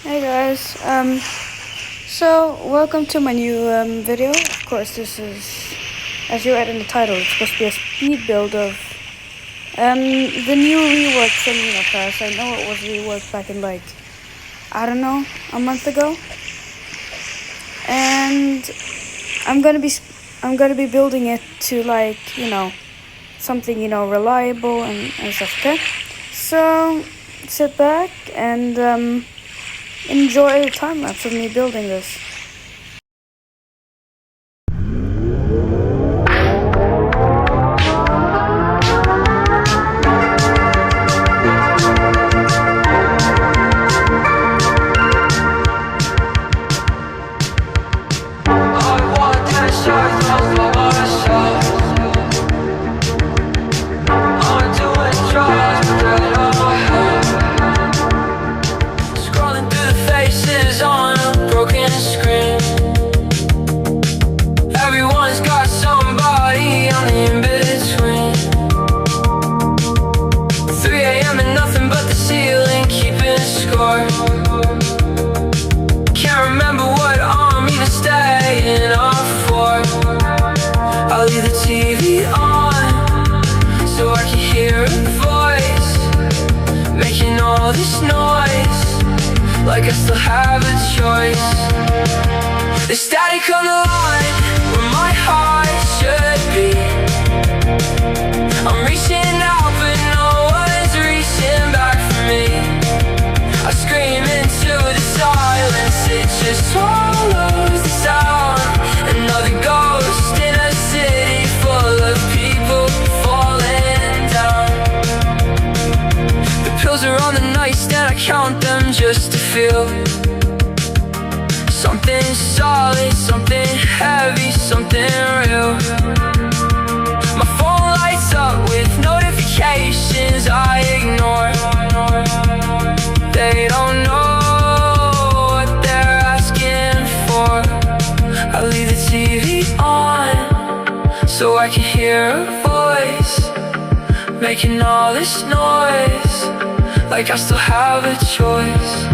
Hey guys, so welcome to my new video. Of course, this is, as you read in the title, it's supposed to be a speed build of the new reworked Somino class. I know it was reworked back in I don't know, a month ago, and I'm gonna be building it to something reliable and stuff. Okay, so sit back and enjoy the time lapse of me building this. I'll leave the TV on so I can hear a voice making all this noise, like I still have a choice. The static on the line where my heart should be. I'm reaching out but no one's reaching back for me. I scream into the silence, it just swallows the sound. Another ghost in a city full of people falling down. The pills are on the nightstand, I count them just to feel something solid, something heavy, something real. My phone lights up with notifications I ignore. They don't know what they're asking for. I leave the TV on so I can hear a voice making all this noise, like I still have a choice.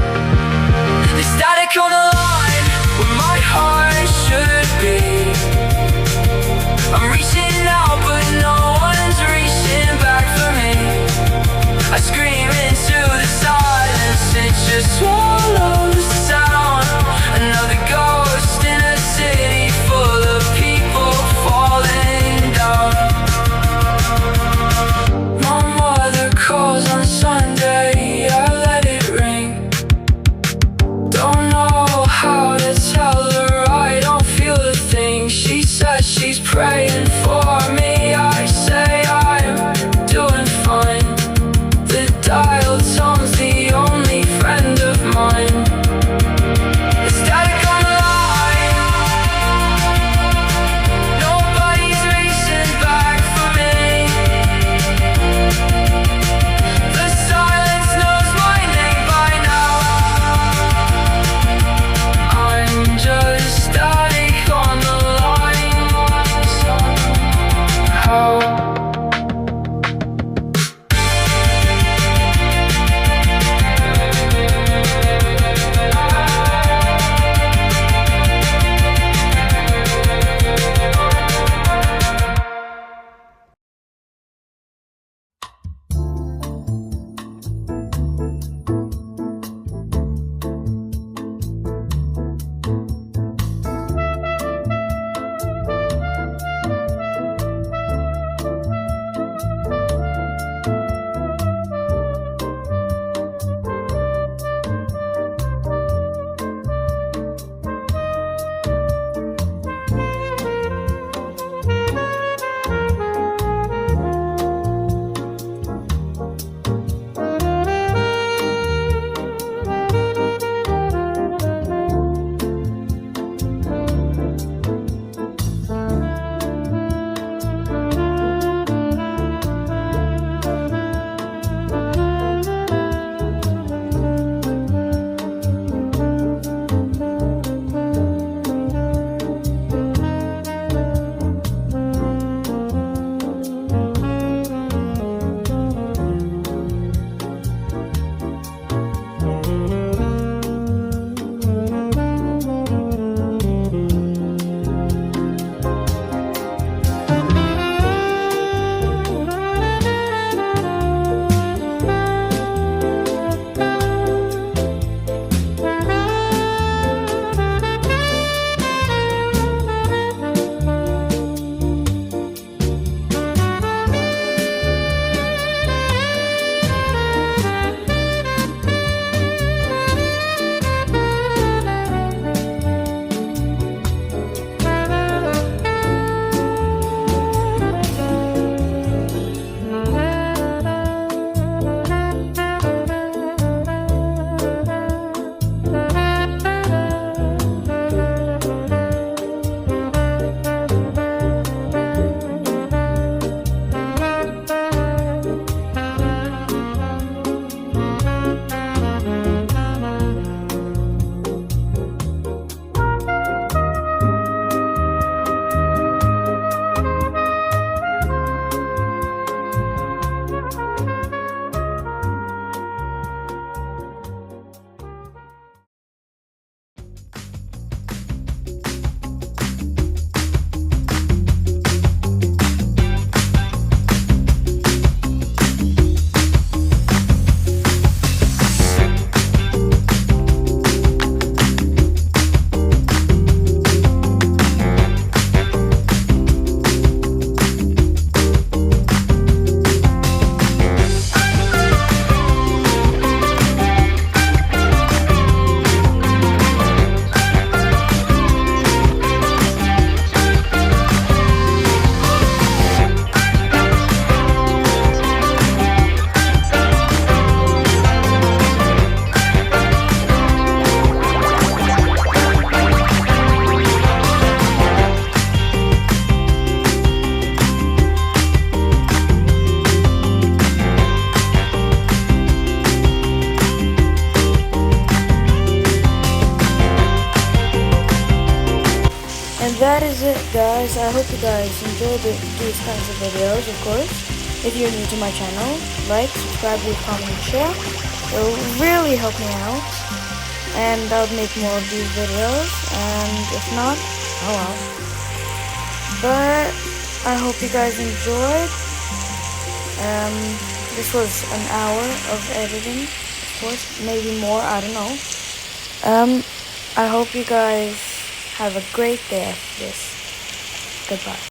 The static on the line where my heart should be. I'm reaching out but no one's reaching back for me. I scream into the silence, it just swallows the sound. Another ghost in a city full of people falling down. My mother calls on Sunday, I let it ring. Don't know how to tell her I don't feel a thing. She says she's praying for me, I say I'm doing fine. The dial tone's the only friend of mine. The static on the line, nobody's reaching back for me. The silence knows my name by now. I'm just static on the line. that is it, guys. I hope you guys enjoy these kinds of videos, of course. If you're new to my channel, like, subscribe, leave, comment, and share. It will really help me out. And I'll make more of these videos. And if not, oh well. But I hope you guys enjoyed. This was an hour of editing, of course, maybe more, I don't know. I hope you guys have a great day after this. Goodbye.